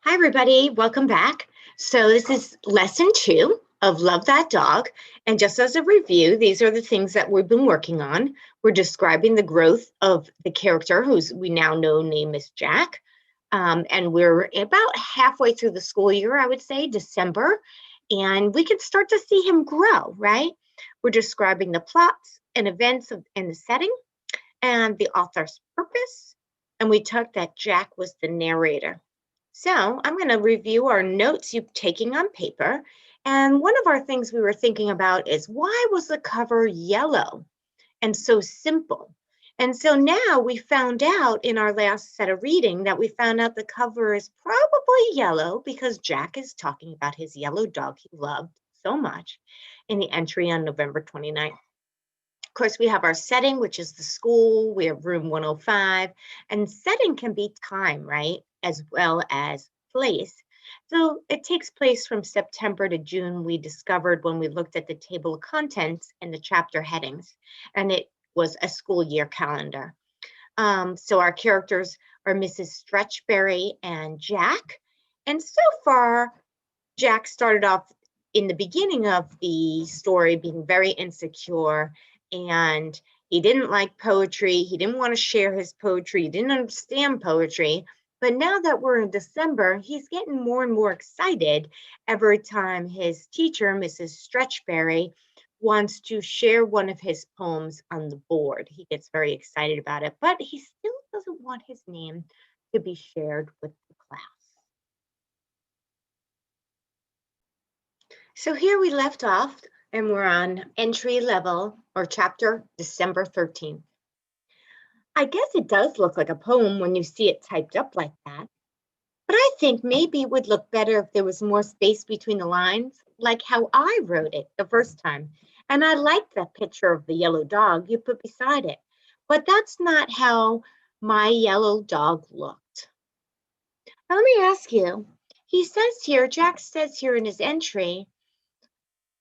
Hi, everybody. Welcome back. So this is lesson 2 of Love That Dog. And just as a review, these are the things that we've been working on. We're describing the growth of the character who's we now know name is Jack. And we're about halfway through the school year, I would say, December. And we can start to see him grow, right? We're describing the plots and events and the setting and the author's purpose. And we talked that Jack was the narrator. So I'm going to review our notes you're taking on paper. And one of our things we were thinking about is why was the cover yellow and so simple? And so now we found out in our last set of reading that we found out the cover is probably yellow because Jack is talking about his yellow dog he loved so much in the entry on November 29th. Of course, we have our setting, which is the school. We have room 105, and setting can be time, right? As well as place. So it takes place from September to June, we discovered when we looked at the table of contents and the chapter headings, and it was a school year calendar. So our characters are Mrs. Stretchberry and Jack. And so far, Jack started off in the beginning of the story being very insecure, and he didn't like poetry. He didn't want to share his poetry. He didn't understand poetry. But now that we're in December, he's getting more and more excited every time his teacher, Mrs. Stretchberry, wants to share one of his poems on the board. He gets very excited about it, but he still doesn't want his name to be shared with the class. So here we left off, and we're on entry level or chapter December 13th. I guess it does look like a poem when you see it typed up like that. But I think maybe it would look better if there was more space between the lines, like how I wrote it the first time. And I like the picture of the yellow dog you put beside it. But that's not how my yellow dog looked. Now, let me ask you, Jack says here in his entry,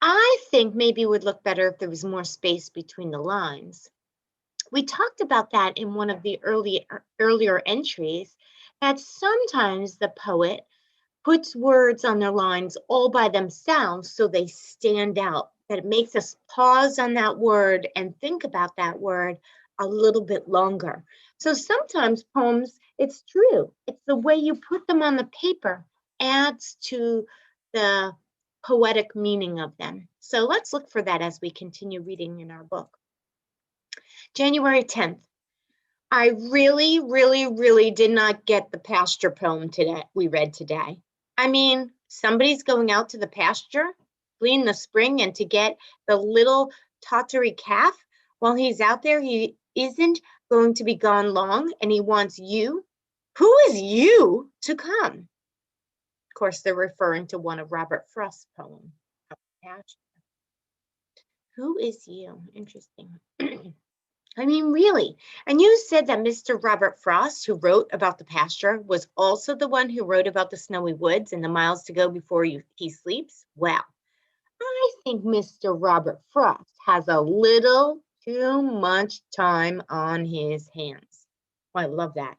I think maybe it would look better if there was more space between the lines. We talked about that in one of the earlier entries, that sometimes the poet puts words on their lines all by themselves so they stand out, that it makes us pause on that word and think about that word a little bit longer. So sometimes poems, it's true, it's the way you put them on the paper adds to the poetic meaning of them. So let's look for that as we continue reading in our book. January 10th. I really did not get the pasture poem we read today. I mean, somebody's going out to the pasture, fleeing the spring, and to get the little tottery calf. While he's out there, he isn't going to be gone long, and he wants you. Who is you to come? Of course, they're referring to one of Robert Frost's poems. Who is you? Interesting. I mean, really. And you said that Mr. Robert Frost, who wrote about the pasture, was also the one who wrote about the snowy woods and the miles to go before he sleeps? Well, I think Mr. Robert Frost has a little too much time on his hands. Well, I love that.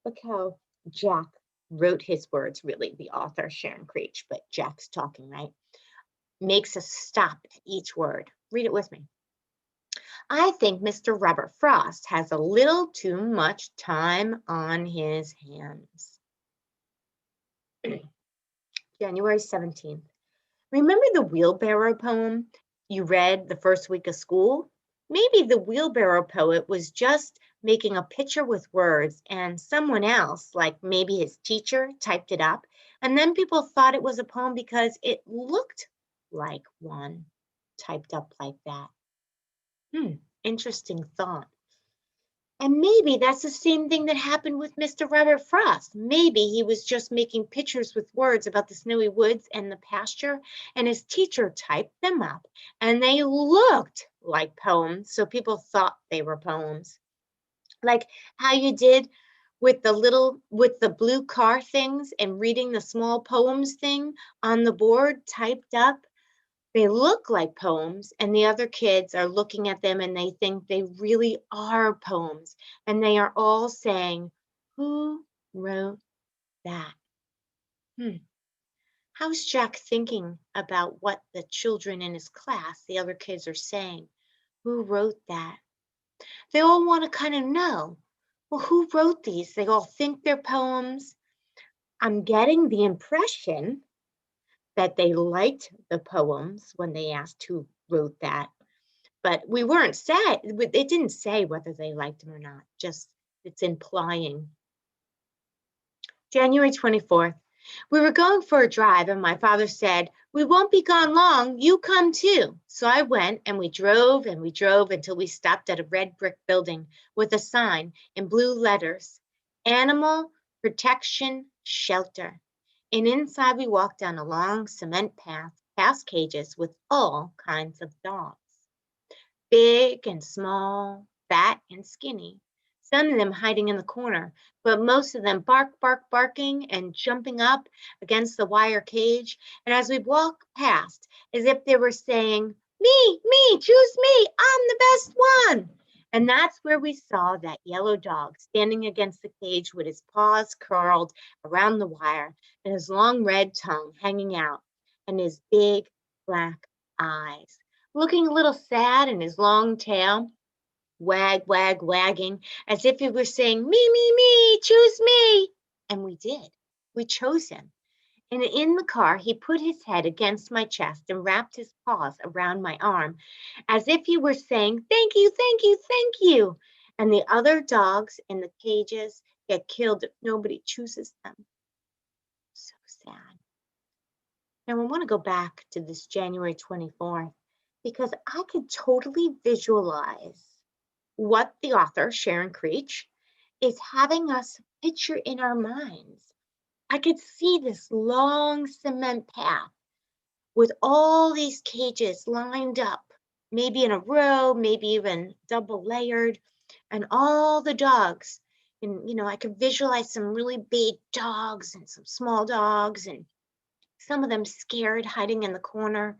Look how Jack wrote his words, really, the author, Sharon Creech, but Jack's talking, right? Makes us stop at each word. Read it with me. I think Mr. Robert Frost has a little too much time on his hands. January 17th. Remember the wheelbarrow poem you read the first week of school? Maybe the wheelbarrow poet was just making a picture with words and someone else, like maybe his teacher, typed it up. And then people thought it was a poem because it looked like one typed up like that. Interesting thought. And maybe that's the same thing that happened with Mr. Robert Frost. Maybe he was just making pictures with words about the snowy woods and the pasture, and his teacher typed them up, and they looked like poems, so people thought they were poems. Like how you did with the blue car things and reading the small poems thing on the board typed up. They look like poems, and the other kids are looking at them and they think they really are poems. And they are all saying, who wrote that? How's Jack thinking about what the children in his class, the other kids, are saying? Who wrote that? They all want to kind of know, well, who wrote these? They all think they're poems. I'm getting the impression that they liked the poems when they asked who wrote that. But we weren't said, it didn't say whether they liked them or not, just it's implying. January 24th. We were going for a drive and my father said, we won't be gone long, you come too. So I went and we drove until we stopped at a red brick building with a sign in blue letters, Animal Protection Shelter. And inside we walked down a long cement path past cages with all kinds of dogs. Big and small, fat and skinny. Some of them hiding in the corner, but most of them barking and jumping up against the wire cage. And as we walked past, as if they were saying, me, choose me, I'm the best one. And that's where we saw that yellow dog standing against the cage with his paws curled around the wire and his long red tongue hanging out and his big black eyes, looking a little sad in his long tail, wagging, as if he were saying, me, choose me. And we did. We chose him. And in the car, he put his head against my chest and wrapped his paws around my arm, as if he were saying, thank you, thank you, thank you. And the other dogs in the cages get killed if nobody chooses them. So sad. Now I want to go back to this January 24th because I could totally visualize what the author, Sharon Creech, is having us picture in our minds. I could see this long cement path with all these cages lined up, maybe in a row, maybe even double layered, and all the dogs. And, I could visualize some really big dogs and some small dogs, and some of them scared, hiding in the corner,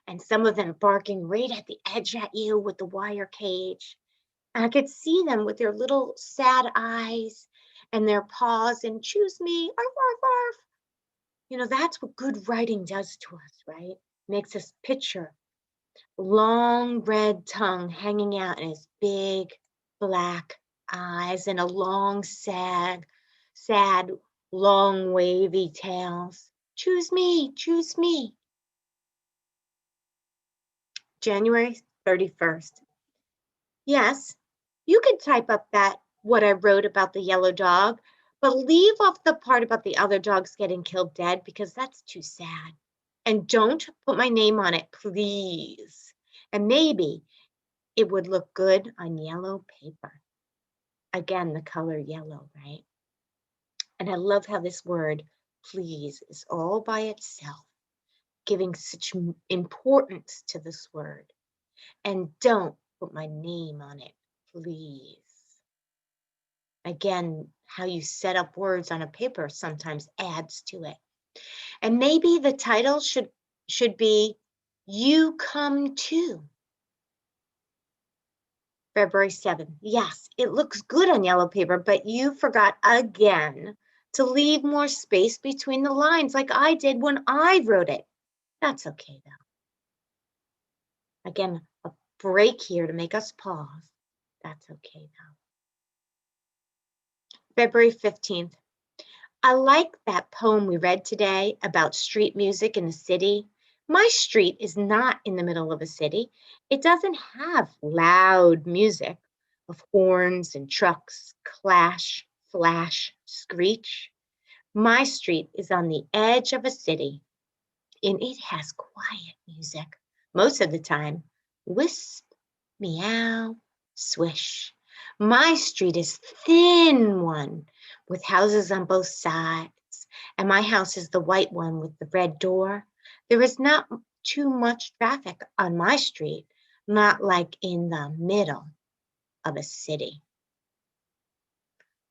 and some of them barking right at the edge at you with the wire cage. I could see them with their little sad eyes and their paws and choose me, arf, arf, arf. That's what good writing does to us, right? Makes us picture long red tongue hanging out in his big black eyes and a long, sad, long wavy tails. Choose me, choose me. January 31st. Yes, you could type up what I wrote about the yellow dog, but leave off the part about the other dogs getting killed dead because that's too sad. And don't put my name on it, please. And maybe it would look good on yellow paper. Again, the color yellow, right? And I love how this word, please, is all by itself, giving such importance to this word. And don't put my name on it, please. Again, how you set up words on a paper sometimes adds to it. And maybe the title should be You Come Too. February 7th. Yes, it looks good on yellow paper, but you forgot again to leave more space between the lines like I did when I wrote it. That's okay though. Again, a break here to make us pause. That's okay though. February 15th. I like that poem we read today about street music in the city. My street is not in the middle of a city. It doesn't have loud music of horns and trucks, clash, flash, screech. My street is on the edge of a city, and it has quiet music most of the time. Wisp, meow, swish. My street is thin one with houses on both sides, and my house is the white one with the red door. There is not too much traffic on my street, not like in the middle of a city.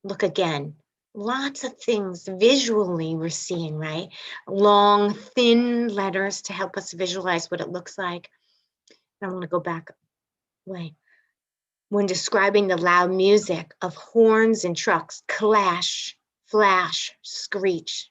Look again, lots of things visually we're seeing, right? Long, thin letters to help us visualize what it looks like. I want to go back way. When describing the loud music of horns and trucks, clash, flash, screech.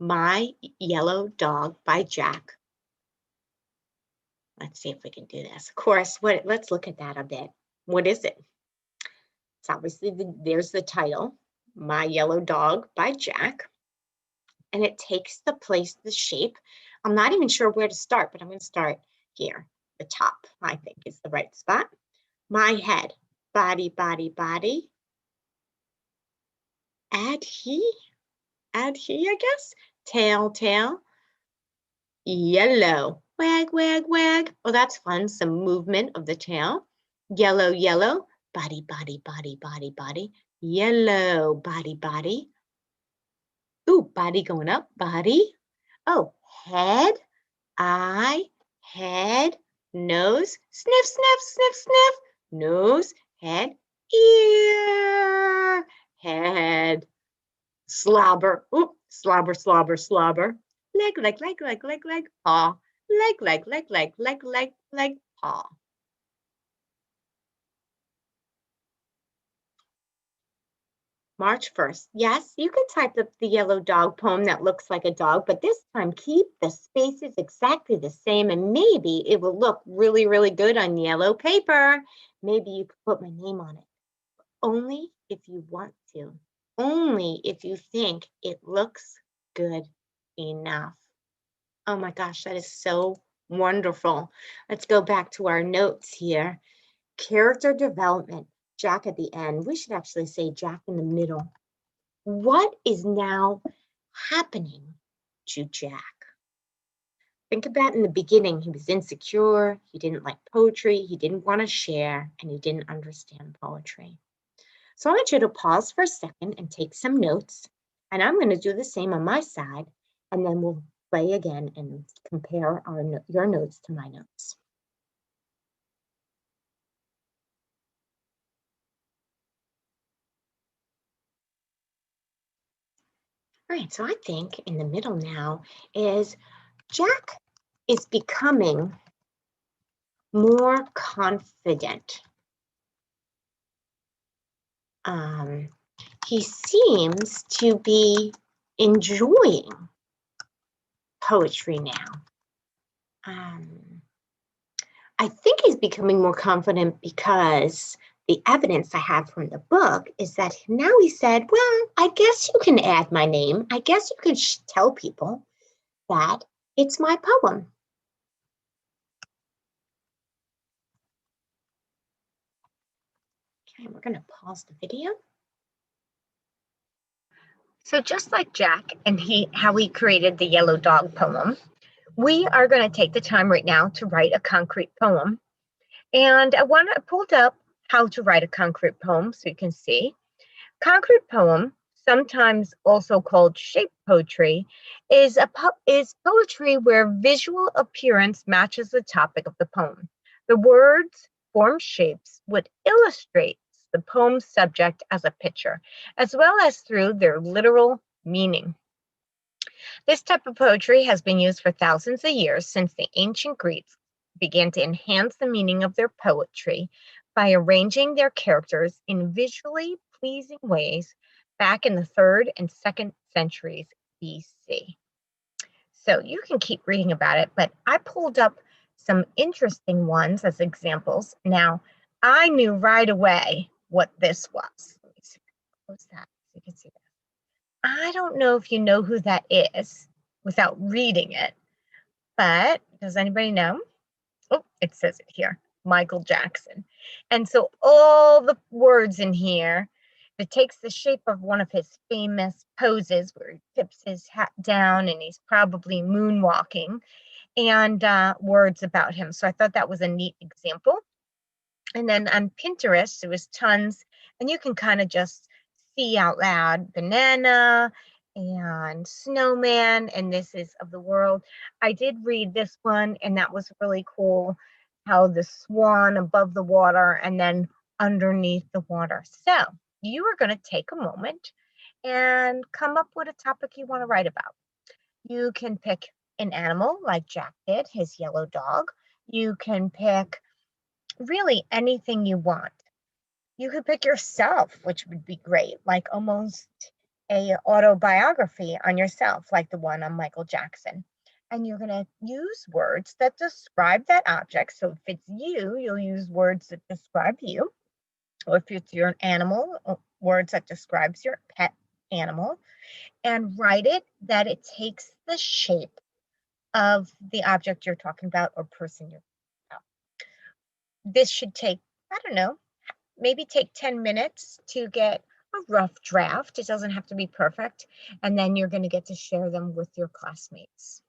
My Yellow Dog by Jack. Let's see if we can do this. Of course, let's look at that a bit. What is it? It's obviously, there's the title, My Yellow Dog by Jack. And it takes the shape. I'm not even sure where to start, but I'm going to start here. The top, I think, is the right spot. My head, body, body, body. Add he, I guess. Tail, tail. Yellow, wag, wag, wag. Oh, that's fun. Some movement of the tail. Yellow, yellow. Body, body, body, body, body. Yellow, body, body. Ooh, body going up, body. Oh, head, eye, head, nose, sniff, sniff, sniff, sniff, nose, head, ear, head, slobber, oop, slobber, slobber, slobber, leg, leg, leg, leg, leg, leg, paw, leg, leg, leg, leg, leg, leg, leg, paw. March 1st. Yes, you can type up the yellow dog poem that looks like a dog, but this time keep the spaces exactly the same and maybe it will look really, really good on yellow paper. Maybe you could put my name on it. Only if you want to. Only if you think it looks good enough. Oh my gosh, that is so wonderful. Let's go back to our notes here. Character development. Jack at the end. We should actually say Jack in the middle. What is now happening to Jack? Think about in the beginning, he was insecure, he didn't like poetry, he didn't want to share, and he didn't understand poetry. So I want you to pause for a second and take some notes, and I'm going to do the same on my side, and then we'll play again and compare your notes to my notes. All right, so I think in the middle now is Jack is becoming more confident. He seems to be enjoying poetry now. I think he's becoming more confident because the evidence I have from the book is that now he said, well, I guess you can add my name. I guess you can tell people that it's my poem. Okay, we're going to pause the video. So just like Jack and how he created the Yellow Dog poem, we are going to take the time right now to write a concrete poem. And I pulled up how to write a concrete poem so you can see. Concrete poem, sometimes also called shape poetry, is poetry where visual appearance matches the topic of the poem. The words form shapes which illustrate the poem's subject as a picture, as well as through their literal meaning. This type of poetry has been used for thousands of years since the ancient Greeks began to enhance the meaning of their poetry by arranging their characters in visually pleasing ways back in the 3rd and 2nd centuries BC. So you can keep reading about it, but I pulled up some interesting ones as examples. Now, I knew right away what this was. Let me see. What's that? You can see that. I don't know if you know who that is without reading it, but does anybody know? Oh, it says it here, Michael Jackson. And so all the words in here, it takes the shape of one of his famous poses where he tips his hat down and he's probably moonwalking, and words about him. So I thought that was a neat example. And then on Pinterest, there was tons, and you can kind of just see out loud, banana and snowman, and this is of the world. I did read this one, and that was really cool, how the swan above the water and then underneath the water. So you are going to take a moment and come up with a topic you want to write about. You can pick an animal like Jack did, his yellow dog. You can pick really anything you want. You could pick yourself, which would be great, like almost a autobiography on yourself, like the one on Michael Jackson. And you're going to use words that describe that object. So if it's you, you'll use words that describe you. Or if it's your animal, words that describes your pet animal. And write it that it takes the shape of the object you're talking about or person you're talking about. This should take, I don't know, maybe take 10 minutes to get a rough draft. It doesn't have to be perfect. And then you're going to get to share them with your classmates.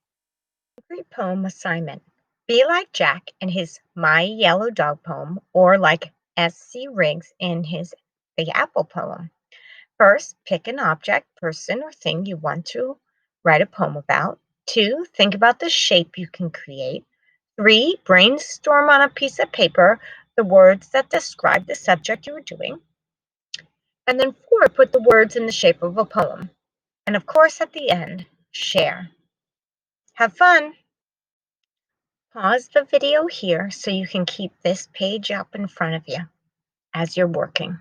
Great poem assignment. Be like Jack in his My Yellow Dog poem, or like S.C. Riggs in his Big Apple poem. First, pick an object, person, or thing you want to write a poem about. 2, think about the shape you can create. 3, brainstorm on a piece of paper the words that describe the subject you are doing. And then 4, put the words in the shape of a poem. And of course, at the end, share. Have fun! Pause the video here so you can keep this page up in front of you as you're working.